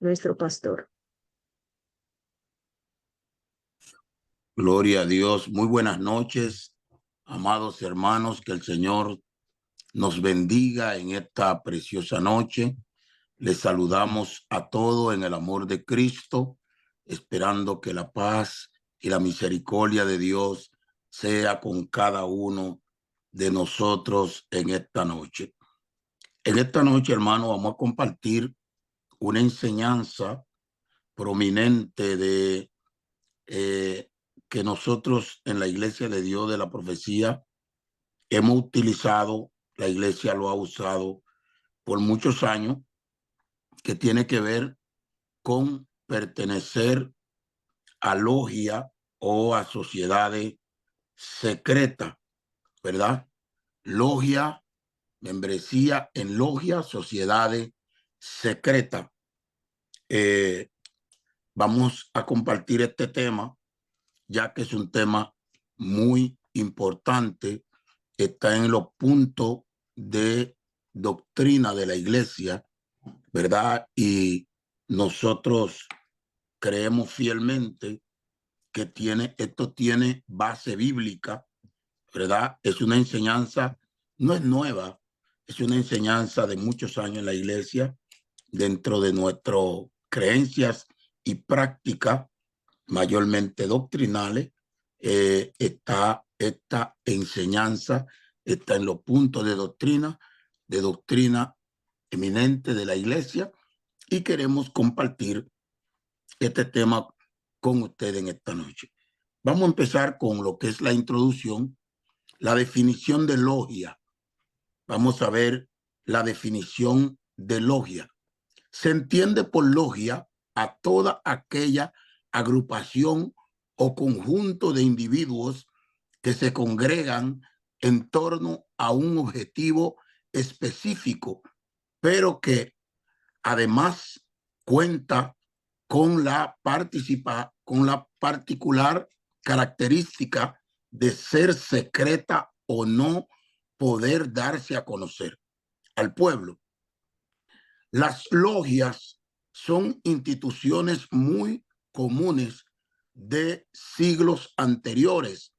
nuestro pastor. Gloria a Dios. Muy buenas noches, amados hermanos. Que el Señor nos bendiga en esta preciosa noche. Les saludamos a todos en el amor de Cristo, esperando que la paz y la misericordia de Dios sea con cada uno de nosotros en esta noche. En esta noche, hermano, vamos a compartir una enseñanza prominente de que nosotros en la Iglesia de Dios de la Profecía hemos utilizado, la Iglesia lo ha usado por muchos años, que tiene que ver con pertenecer a logia o a sociedades secretas, ¿verdad? Logia, membresía en logia, sociedades secretas. Vamos a compartir este tema, ya que es un tema muy importante, está en los puntos de doctrina de la Iglesia, ¿verdad? Y nosotros creemos fielmente que esto tiene base bíblica, ¿verdad? Es una enseñanza, no es nueva, es una enseñanza de muchos años en la Iglesia, dentro de nuestras creencias y prácticas, mayormente doctrinales. Está esta enseñanza, está en los puntos de doctrina eminente de la Iglesia, y queremos compartir este tema con ustedes en esta noche. Vamos a empezar con lo que es la introducción, la definición de logia. Vamos a ver la definición de logia. Se entiende por logia a toda aquella agrupación o conjunto de individuos que se congregan en torno a un objetivo específico, pero que además cuenta con la particular característica de ser secreta o no poder darse a conocer al pueblo. Las logias son instituciones muy comunes de siglos anteriores,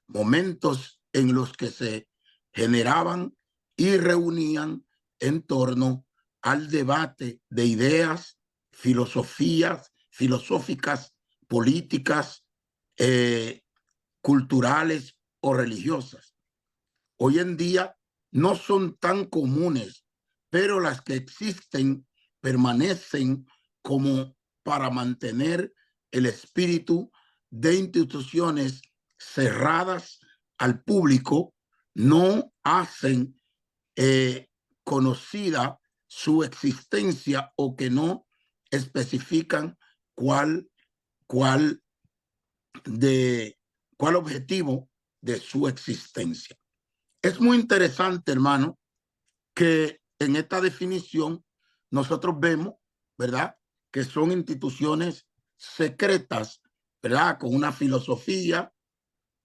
momentos en los que se generaban y reunían en torno al debate de ideas, filosóficas, políticas, culturales o religiosas. Hoy en día no son tan comunes, pero las que existen permanecen como para mantener el espíritu de instituciones cerradas al público. No hacen conocida su existencia, o que no especifican cuál objetivo de su existencia. Es muy interesante, hermano, que en esta definición nosotros vemos, ¿verdad?, que son instituciones secretas, ¿verdad?, con una filosofía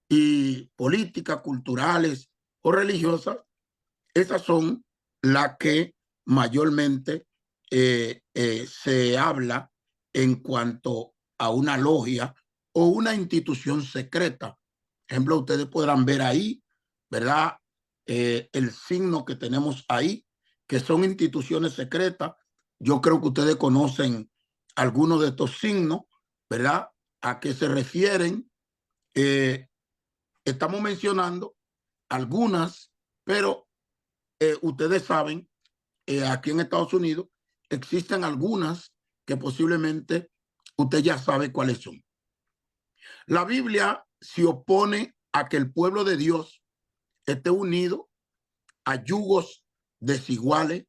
y políticas, culturales o religiosas. Esas son las que mayormente se habla en cuanto a una logia o una institución secreta. Por ejemplo, ustedes podrán ver ahí, ¿verdad?, el signo que tenemos ahí, que son instituciones secretas. Yo creo que ustedes conocen algunos de estos signos, ¿verdad?, a qué se refieren. Estamos mencionando algunas, pero ustedes saben, aquí en Estados Unidos existen algunas que posiblemente usted ya sabe cuáles son. La Biblia se opone a que el pueblo de Dios esté unido a yugos desiguales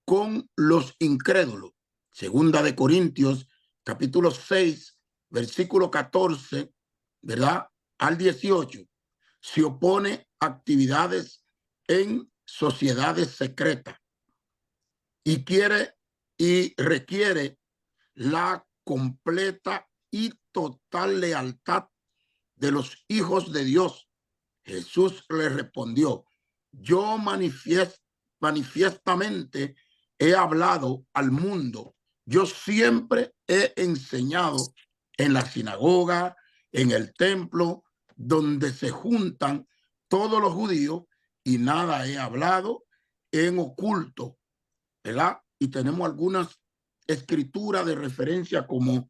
con los incrédulos. Segunda de Corintios, capítulo 6, versículo 14, ¿verdad?, al 18. Se opone a actividades en sociedades secretas y requiere la completa y total lealtad de los hijos de Dios. Jesús le respondió: yo manifiestamente he hablado al mundo yo siempre he enseñado en la sinagoga, en el templo, donde se juntan todos los judíos, y nada he hablado en oculto, ¿verdad? Y tenemos algunas escrituras de referencia como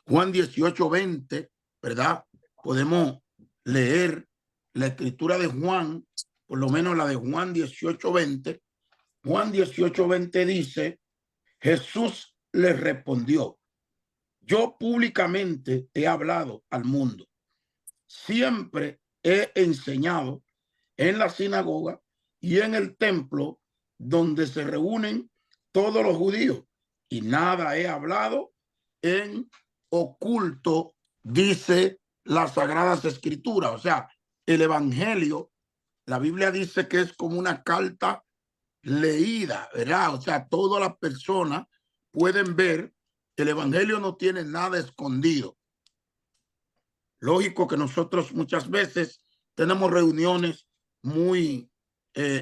Juan 18:20, ¿verdad? Podemos leer la escritura de Juan, por lo menos la de Juan 18:20. Juan 18:20 dice: Jesús le respondió, yo públicamente he hablado al mundo. Siempre he enseñado en la sinagoga y en el templo donde se reúnen todos los judíos, y nada he hablado en oculto, dice las Sagradas Escrituras. O sea, el Evangelio, la Biblia dice que es como una carta leída, ¿verdad? O sea, todas las personas pueden ver. El Evangelio no tiene nada escondido. Lógico que nosotros muchas veces tenemos reuniones muy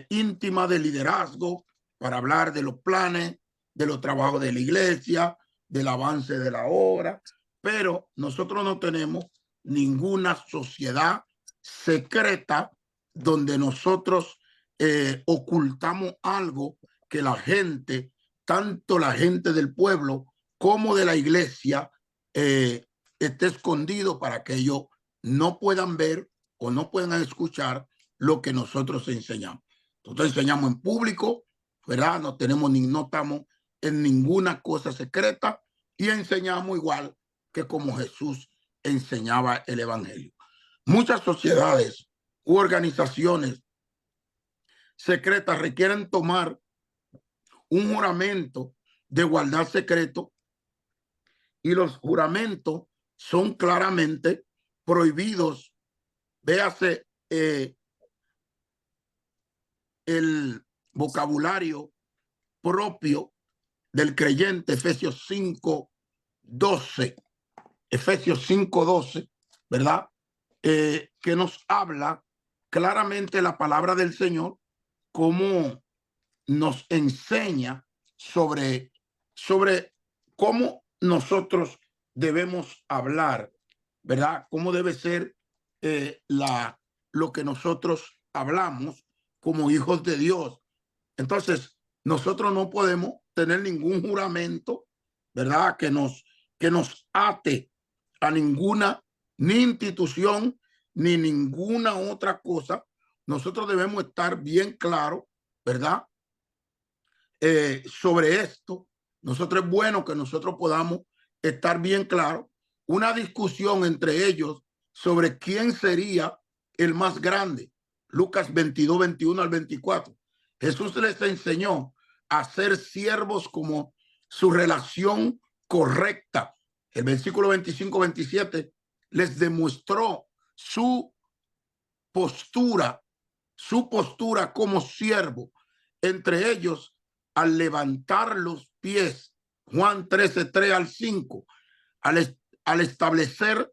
íntimas de liderazgo para hablar de los planes, de los trabajos de la iglesia, del avance de la obra, pero nosotros no tenemos ninguna sociedad secreta donde nosotros ocultamos algo que la gente, tanto la gente del pueblo como de la iglesia, esté escondido para que ellos no puedan ver o no puedan escuchar lo que nosotros enseñamos. Nosotros enseñamos en público, ¿verdad? No tenemos no estamos en ninguna cosa secreta, y enseñamos igual que como Jesús enseñaba el Evangelio. Muchas sociedades u organizaciones secretas requieren tomar un juramento de guardar secreto, y los juramentos son claramente prohibidos. Véase el vocabulario propio del creyente, Efesios 5:12, Efesios 5:12, ¿verdad? Que nos habla claramente la palabra del Señor, como nos enseña sobre cómo nosotros debemos hablar, ¿verdad? Cómo debe ser lo que nosotros hablamos como hijos de Dios. Entonces, nosotros no podemos tener ningún juramento, ¿verdad? Que nos ate a ninguna, ni institución, ni ninguna otra cosa. Nosotros debemos estar bien claros, ¿verdad? Sobre esto. Nosotros es bueno que nosotros podamos estar bien claros. Una discusión entre ellos sobre quién sería el más grande. Lucas 22:21-24. Jesús les enseñó a ser siervos como su relación correcta. El versículo 25-27 les demostró su postura como siervo. Entre ellos, al levantar los pies, Juan 13:3-5, al establecer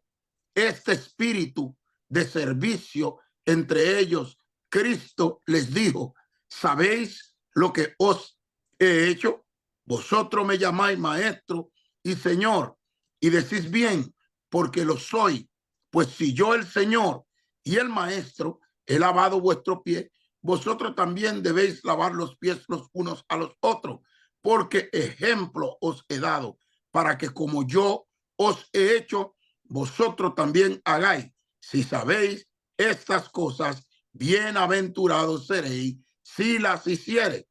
este espíritu de servicio entre ellos, Cristo les dijo: ¿sabéis lo que os he hecho? Vosotros me llamáis maestro y señor, y decís bien, porque lo soy. Pues si yo, el Señor y el maestro, he lavado vuestro pie, vosotros también debéis lavar los pies los unos a los otros, porque ejemplo os he dado, para que como yo os he hecho, vosotros también hagáis. Si sabéis estas cosas, bienaventurados seréis si las hiciereis.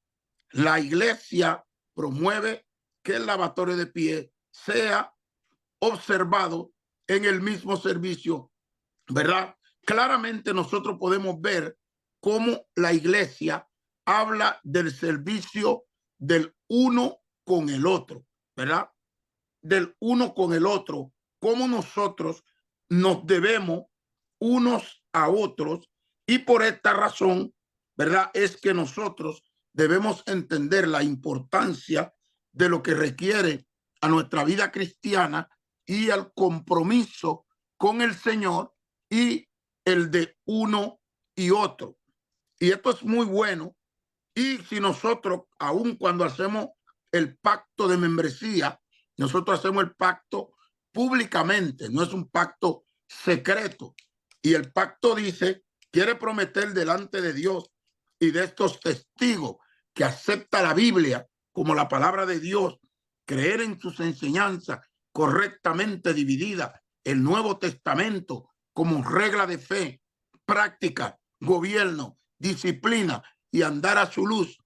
La iglesia promueve que el lavatorio de pies sea observado en el mismo servicio, ¿verdad? Claramente nosotros podemos ver cómo la iglesia habla del servicio del uno con el otro, ¿verdad? Del uno con el otro, cómo nosotros nos debemos unos a otros, y por esta razón, ¿verdad? Es que nosotros debemos entender la importancia de lo que requiere a nuestra vida cristiana y al compromiso con el Señor y el de uno y otro. Y esto es muy bueno. Y si nosotros, aun cuando hacemos el pacto de membresía. Nosotros hacemos el pacto públicamente, no es un pacto secreto. Y el pacto dice, quiere prometer delante de Dios y de estos testigos que acepta la Biblia como la palabra de Dios, creer en sus enseñanzas correctamente divididas, el Nuevo Testamento como regla de fe, práctica, gobierno, disciplina y andar a su luz,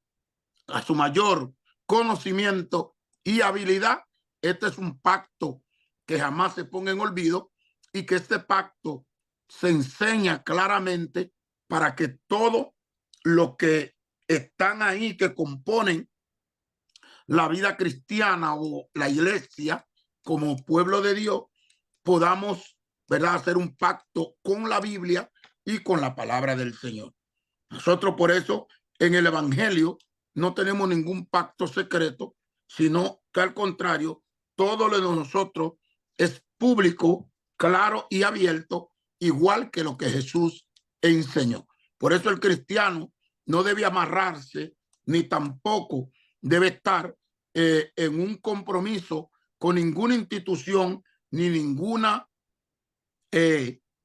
a su mayor conocimiento y habilidad. Este es un pacto que jamás se ponga en olvido y que este pacto se enseña claramente para que todo lo que están ahí, que componen la vida cristiana o la iglesia como pueblo de Dios, podamos, ¿verdad?, hacer un pacto con la Biblia y con la palabra del Señor. Nosotros por eso en el Evangelio no tenemos ningún pacto secreto, sino que al contrario, todo lo de nosotros es público, claro y abierto, igual que lo que Jesús enseñó. Por eso el cristiano no debe amarrarse, ni tampoco debe estar en un compromiso con ninguna institución, ni ninguna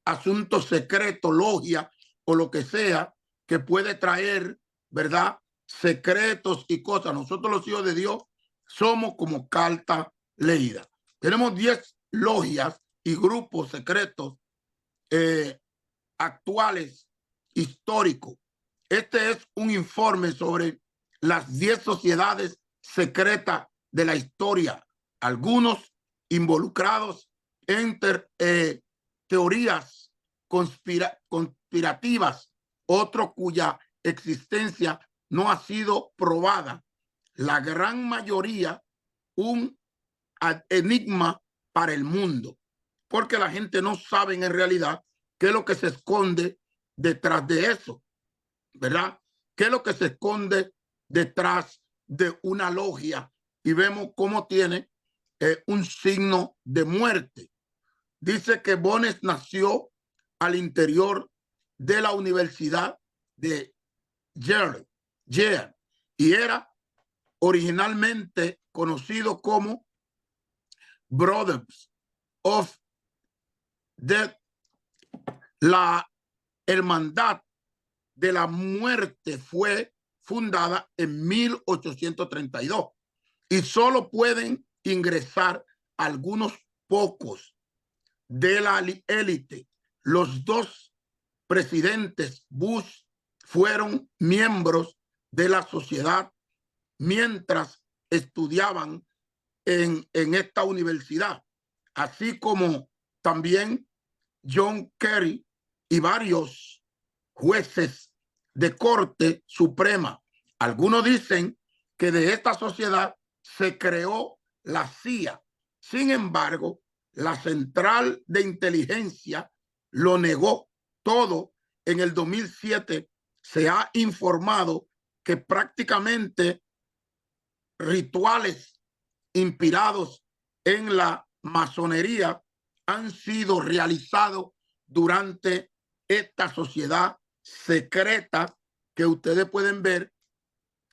asunto secreto, logia o lo que sea que puede traer, ¿verdad?, secretos y cosas. Nosotros los hijos de Dios somos como carta leída. Tenemos 10 logias y grupos secretos actuales, históricos. Este es un informe sobre las 10 sociedades secretas de la historia, algunos involucrados en teorías conspirativas, otros cuya existencia no ha sido probada. La gran mayoría un enigma para el mundo, porque la gente no sabe en realidad qué es lo que se esconde detrás de eso, ¿verdad? ¿Qué es lo que se esconde detrás de una logia? Y vemos cómo tiene un signo de muerte. Dice que Bones nació al interior de la Universidad de Yale y era originalmente conocido como Brothers of Death, la hermandad de la muerte. Fue fundada en 1832 y solo pueden ingresar algunos pocos de la élite. Los dos presidentes Bush fueron miembros de la sociedad mientras estudiaban en esta universidad, así como también John Kerry y varios jueces de Corte Suprema. Algunos dicen que de esta sociedad se creó la CIA. Sin embargo, la Central de Inteligencia lo negó todo. En el 2007 se ha informado que prácticamente rituales inspirados en la masonería han sido realizados durante esta sociedad secreta que ustedes pueden ver,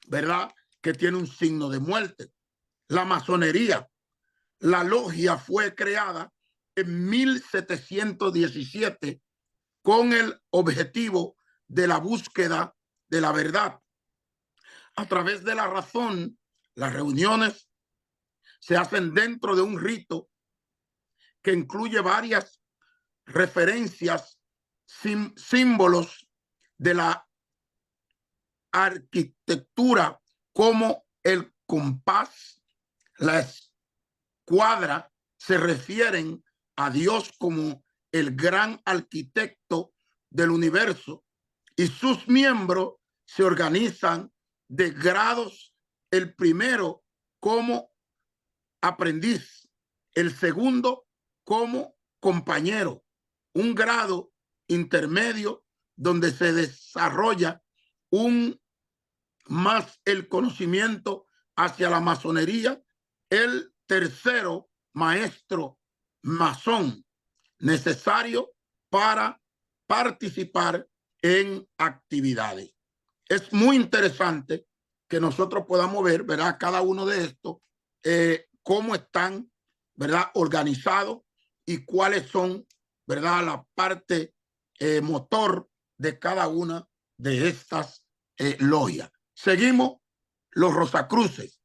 ¿verdad?, que tiene un signo de muerte. La masonería, la logia fue creada en 1717 con el objetivo de la búsqueda de la verdad. A través de la razón, las reuniones se hacen dentro de un rito que incluye varias referencias, símbolos de la arquitectura como el compás, la escuadra, se refieren a Dios como el gran arquitecto del universo, y sus miembros se organizan de grados. El primero como aprendiz, el segundo como compañero, un grado intermedio donde se desarrolla más el conocimiento hacia la masonería, el tercero maestro masón necesario para participar en actividades. Es muy interesante que nosotros podamos ver, ¿verdad? Cada uno de estos, cómo están, ¿verdad? Organizados y cuáles son, ¿verdad? La parte motor de cada una de estas logias. Seguimos los Rosacruces.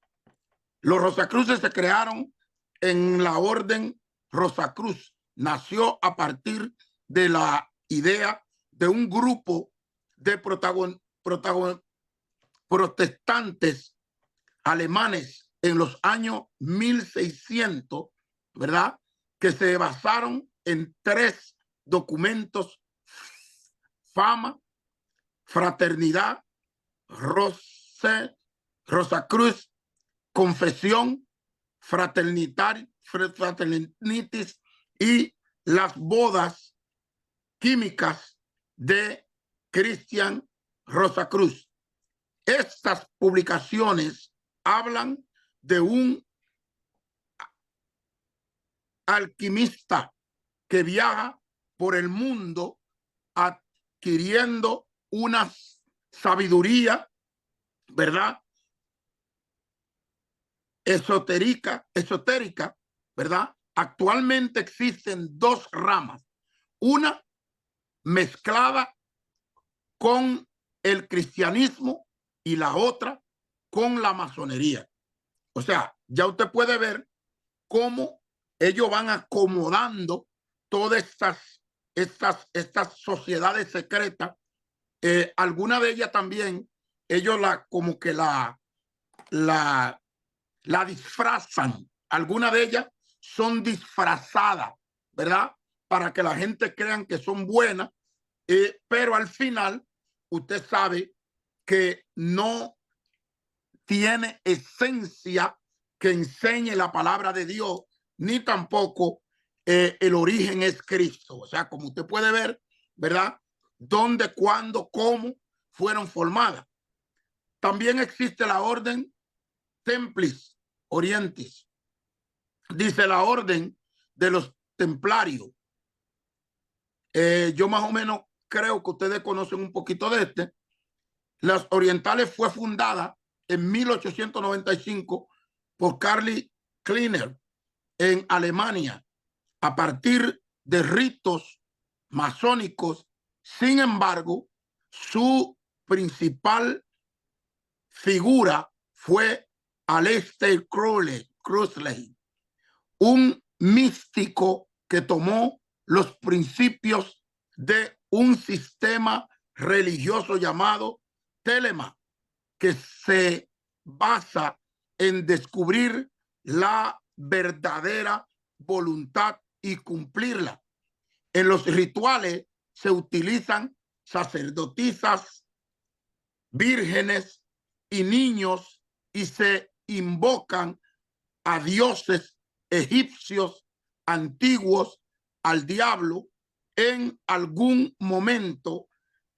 Los Rosacruces se crearon en la orden Rosacruz. Nació a partir de la idea de un grupo de protestantes alemanes en los años 1600, ¿verdad? Que se basaron en 3 documentos: Fama, Fraternidad, Rosacruz, Confesión, Fraternitis y las bodas químicas de Christian Rosacruz. Estas publicaciones hablan de un alquimista que viaja por el mundo adquiriendo una sabiduría, ¿verdad? Esotérica, ¿verdad? Actualmente existen 2 ramas, una mezclada con el cristianismo y la otra con la masonería. O sea, ya usted puede ver cómo ellos van acomodando todas estas sociedades secretas. Alguna de ellas también, ellos como que la disfrazan. Algunas de ellas son disfrazadas, ¿verdad? Para que la gente crean que son buenas, pero al final usted sabe que no tiene esencia que enseñe la palabra de Dios, ni tampoco el origen es Cristo. O sea, como usted puede ver, ¿verdad? Dónde, cuándo, cómo fueron formadas. También existe la orden Templis Orientis. Dice la orden de los templarios. Yo más o menos creo que ustedes conocen un poquito de este. Las orientales fue fundada en 1895 por Carl Kleiner en Alemania a partir de ritos masónicos. Sin embargo, su principal figura fue Aleister Crowley, un místico que tomó los principios de un sistema religioso llamado Telema, que se basa en descubrir la verdadera voluntad y cumplirla. En los rituales se utilizan sacerdotisas, vírgenes y niños y se invocan a dioses egipcios antiguos, al diablo. En algún momento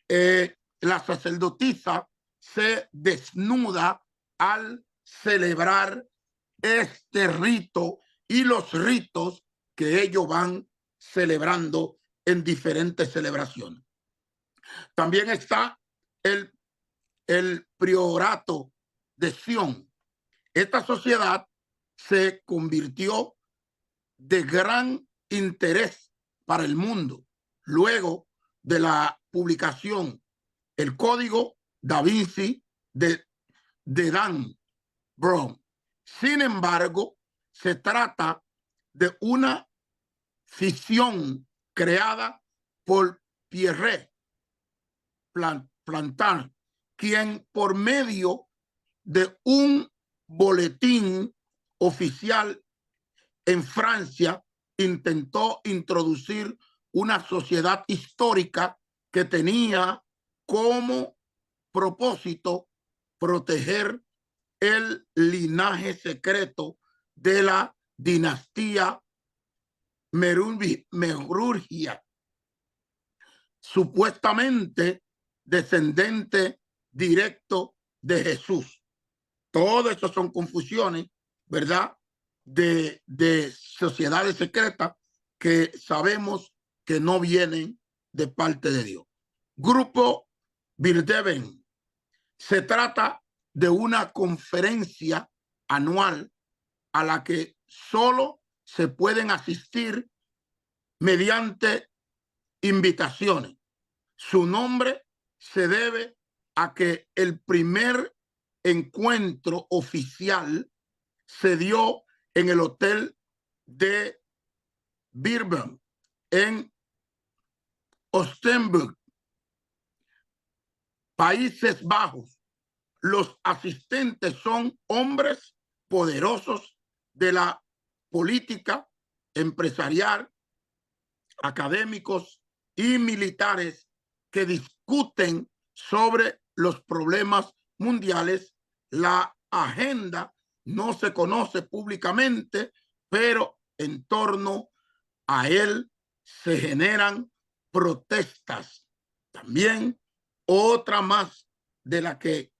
la sacerdotisa se desnuda al celebrar este rito y los ritos que ellos van celebrando en diferentes celebraciones. También está el priorato de Sion. Esta sociedad se convirtió de gran interés para el mundo luego de la publicación El Código Da Vinci de Dan Brown. Sin embargo, se trata de una ficción creada por Pierre Plantin, quien por medio de un boletín oficial en Francia intentó introducir una sociedad histórica que tenía como propósito proteger el linaje secreto de la dinastía Merovingia, supuestamente descendente directo de Jesús. Todo esto son confusiones, ¿verdad? De sociedades secretas que sabemos que no vienen de parte de Dios. Grupo Bilderberg. Se trata de una conferencia anual a la que solo se pueden asistir mediante invitaciones. Su nombre se debe a que el primer encuentro oficial se dio en el hotel de Birmingham, en Oostenburg, Países Bajos. Los asistentes son hombres poderosos de la política empresarial, académicos y militares que discuten sobre los problemas mundiales. La agenda no se conoce públicamente, pero en torno a él se generan protestas. También otra más de las que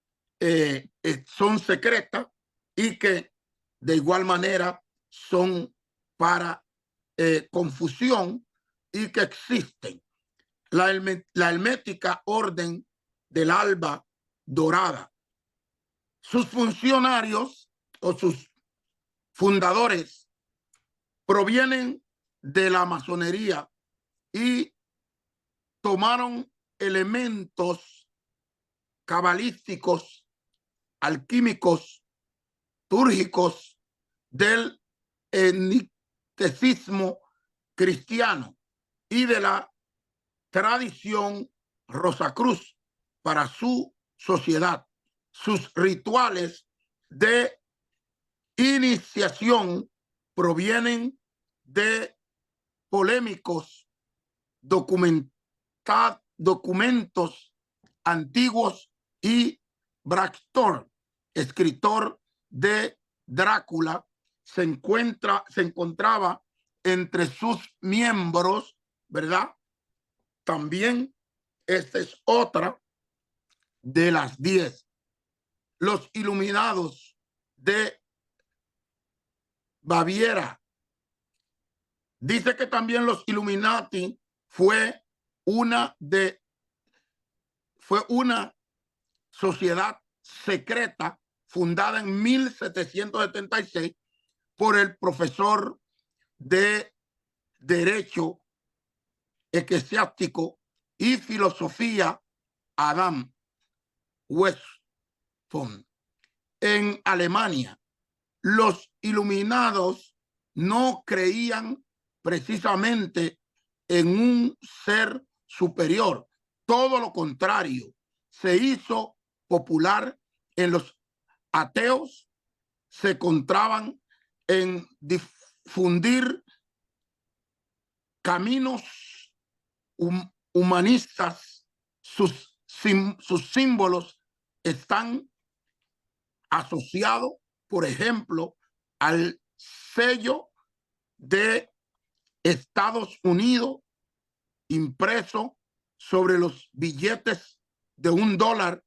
son secretas y que de igual manera son para confusión y que existen. La hermética orden del alba dorada. Sus funcionarios o sus fundadores provienen de la masonería y tomaron elementos cabalísticos, alquímicos, túrgicos del gnosticismo cristiano y de la tradición Rosacruz para su sociedad. Sus rituales de iniciación provienen de polémicos documentos antiguos y Bram Stoker, escritor de Drácula, se encontraba entre sus miembros, ¿verdad? También esta es otra de las 10. Los iluminados de Baviera. Dice que también los Illuminati fue una sociedad secreta fundada en 1776 por el profesor de Derecho Eclesiástico y Filosofía Adam Weishaupt. En Alemania, los iluminados no creían precisamente en un ser superior. Todo lo contrario, se hizo popular en los ateos, se encontraban en difundir caminos humanistas. Sus símbolos están asociados, por ejemplo, al sello de Estados Unidos impreso sobre los billetes de $1,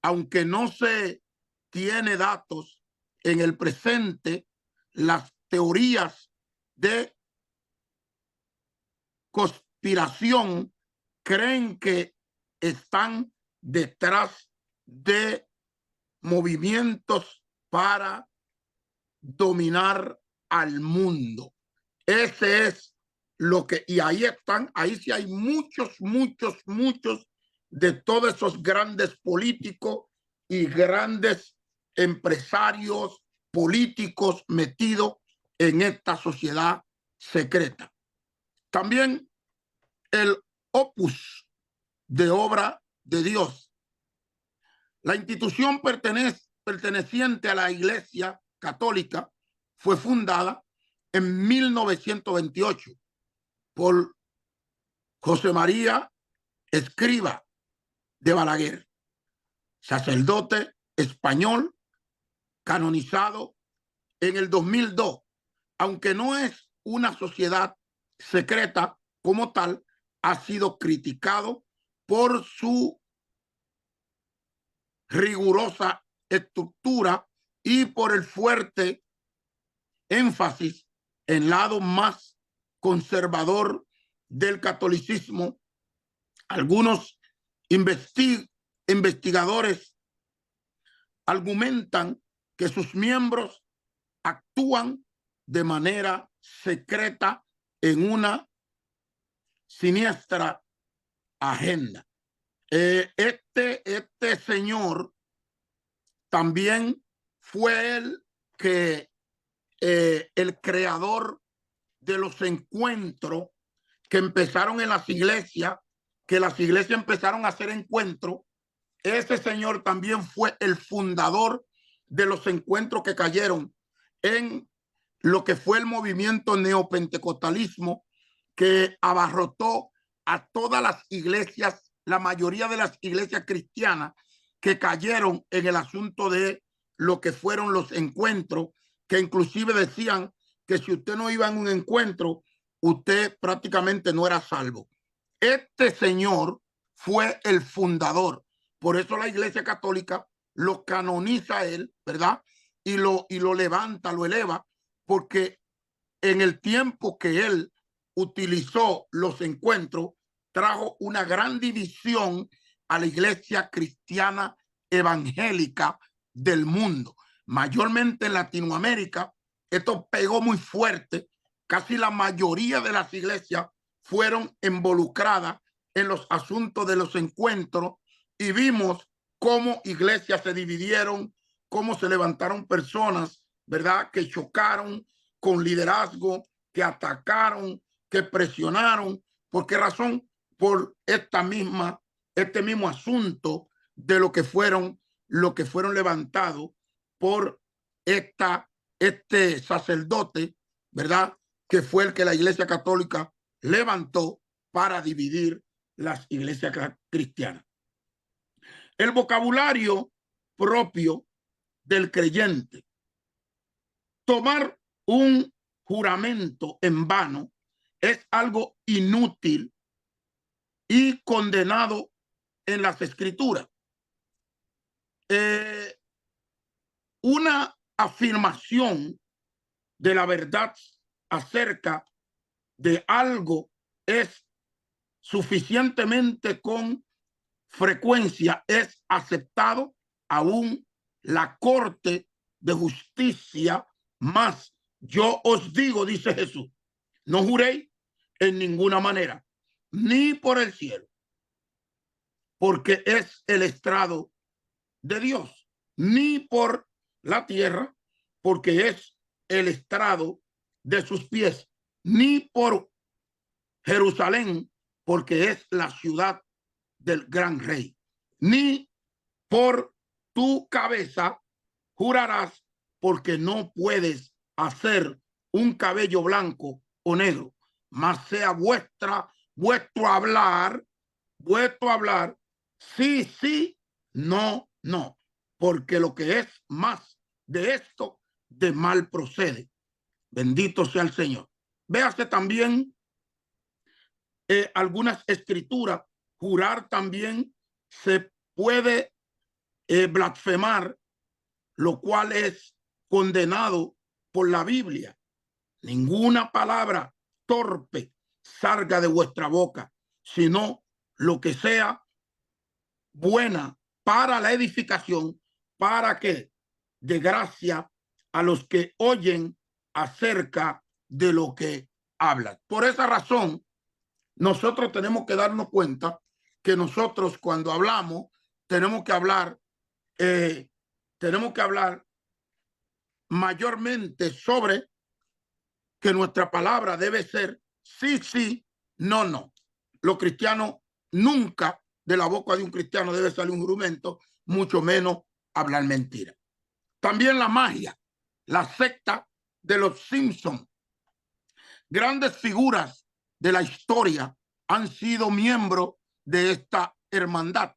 aunque no se tiene datos en el presente. Las teorías de conspiración creen que están detrás de movimientos para dominar al mundo. Ese es lo que, y ahí están, ahí sí hay muchos de todos esos grandes políticos y grandes empresarios políticos metidos en esta sociedad secreta. También el Opus de Obra de Dios. La institución perteneciente a la Iglesia Católica fue fundada en 1928 por José María Escrivá de Balaguer, sacerdote español canonizado en el 2002. Aunque no es una sociedad secreta como tal, ha sido criticado por su rigurosa estructura y por el fuerte énfasis en el lado más conservador del catolicismo. Algunos investigadores argumentan que sus miembros actúan de manera secreta en una siniestra agenda. Este señor también fue el creador de los encuentros que empezaron en las iglesias, que las iglesias empezaron a hacer encuentros. Ese señor también fue el fundador de los encuentros que cayeron en lo que fue el movimiento neopentecostalismo, que abarrotó a todas las iglesias, la mayoría de las iglesias cristianas que cayeron en el asunto de lo que fueron los encuentros, que inclusive decían que si usted no iba en un encuentro, usted prácticamente no era salvo. Este señor fue el fundador. Por eso la Iglesia Católica lo canoniza a él, ¿verdad? Y lo levanta, lo eleva, porque en el tiempo que él utilizó los encuentros, trajo una gran división a la iglesia cristiana evangélica del mundo. Mayormente en Latinoamérica, esto pegó muy fuerte. Casi la mayoría de las iglesias fueron involucradas en los asuntos de los encuentros y vimos cómo iglesias se dividieron, cómo se levantaron personas, ¿verdad?, que chocaron con liderazgo, que atacaron, que presionaron. ¿Por qué razón? Por este mismo asunto de lo que fueron levantados por este sacerdote, ¿verdad?, que fue el que la Iglesia Católica levantó para dividir las iglesias cristianas. El vocabulario propio del creyente. Tomar un juramento en vano es algo inútil y condenado en las escrituras. Una afirmación de la verdad acerca de algo es suficientemente con frecuencia, es aceptado aún la Corte de Justicia. Más yo os digo, dice Jesús, no juréis en ninguna manera, ni por el cielo, porque es el estrado de Dios, ni por la tierra, porque es el estrado de sus pies, ni por Jerusalén, porque es la ciudad del gran rey, ni por tu cabeza jurarás, porque no puedes hacer un cabello blanco o negro, mas sea vuestro hablar, sí, sí, no, no, porque lo que es más de esto, de mal procede. Bendito sea el Señor. Véase también algunas escrituras. Jurar también se puede blasfemar, lo cual es condenado por la Biblia. Ninguna palabra torpe salga de vuestra boca, sino lo que sea buena para la edificación, para que dé gracia a los que oyen acerca de lo que hablan. Por esa razón, nosotros tenemos que darnos cuenta que nosotros cuando hablamos tenemos que hablar mayormente sobre que nuestra palabra debe ser sí, sí, no, no. Los cristianos nunca, de la boca de un cristiano debe salir un jurumento, mucho menos hablar mentira. También la magia, la secta de los Simpsons. Grandes figuras de la historia han sido miembros de esta hermandad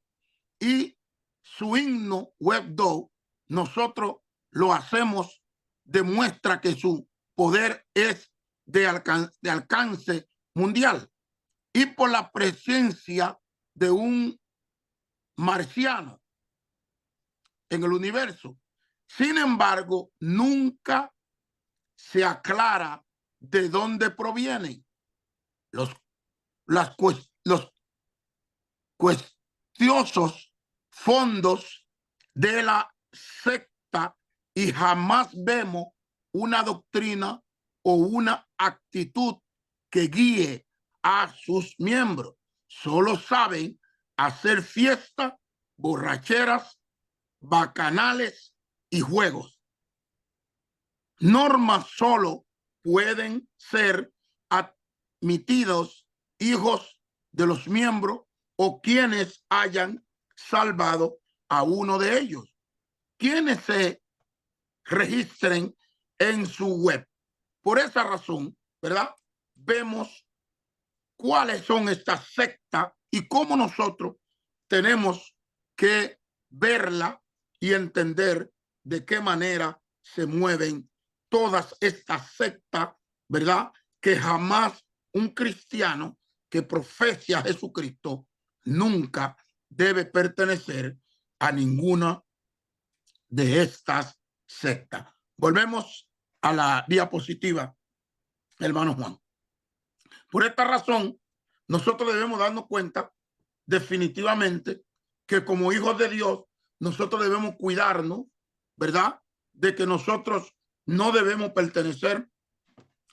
y su himno Web Do, nosotros lo hacemos, demuestra que su poder es de alcance mundial, y por la presencia de un marciano en el universo. Sin embargo, nunca se aclara de dónde provienen los cuestiosos fondos de la secta y jamás vemos una doctrina o una actitud que guíe a sus miembros. Solo saben hacer fiestas, borracheras, bacanales y juegos. Normas solo pueden ser admitidos hijos de los miembros o quienes hayan salvado a uno de ellos, quienes se registren en su web. Por esa razón, ¿verdad? Vemos cuáles son estas sectas y cómo nosotros tenemos que verla y entender de qué manera se mueven todas estas sectas, ¿verdad? Que jamás un cristiano que profesa a Jesucristo nunca debe pertenecer a ninguna de estas sectas. Volvemos a la diapositiva, hermano Juan. Por esta razón, nosotros debemos darnos cuenta definitivamente que como hijos de Dios, nosotros debemos cuidarnos, ¿verdad? De que nosotros no debemos pertenecer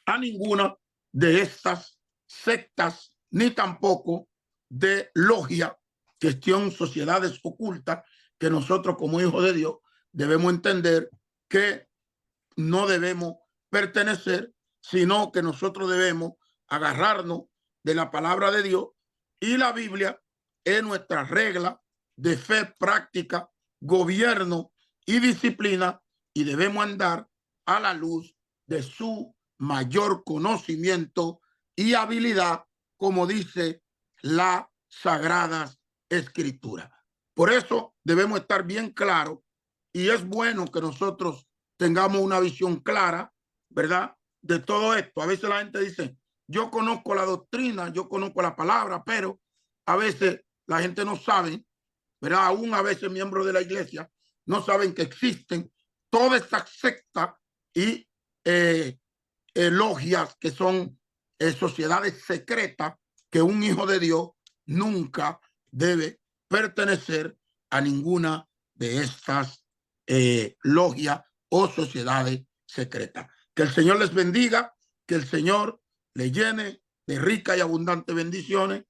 a ninguna de estas sectas, ni tampoco de logia, que son sociedades ocultas, que nosotros como hijos de Dios debemos entender que no debemos pertenecer, sino que nosotros debemos agarrarnos de la palabra de Dios, y la Biblia es nuestra regla de fe, práctica, gobierno y disciplina, y debemos andar a la luz de su mayor conocimiento y habilidad, como dice la Sagradas Escrituras. Por eso debemos estar bien claros, y es bueno que nosotros tengamos una visión clara, ¿verdad? De todo esto. A veces la gente dice, yo conozco la doctrina, yo conozco la palabra, pero a veces la gente no sabe, ¿verdad? Aún a veces miembros de la iglesia no saben que existen todas estas sectas y logias que son sociedades secretas, que un hijo de Dios nunca debe pertenecer a ninguna de estas logias o sociedades secretas. Que el Señor les bendiga, que el Señor le llene de ricas y abundantes bendiciones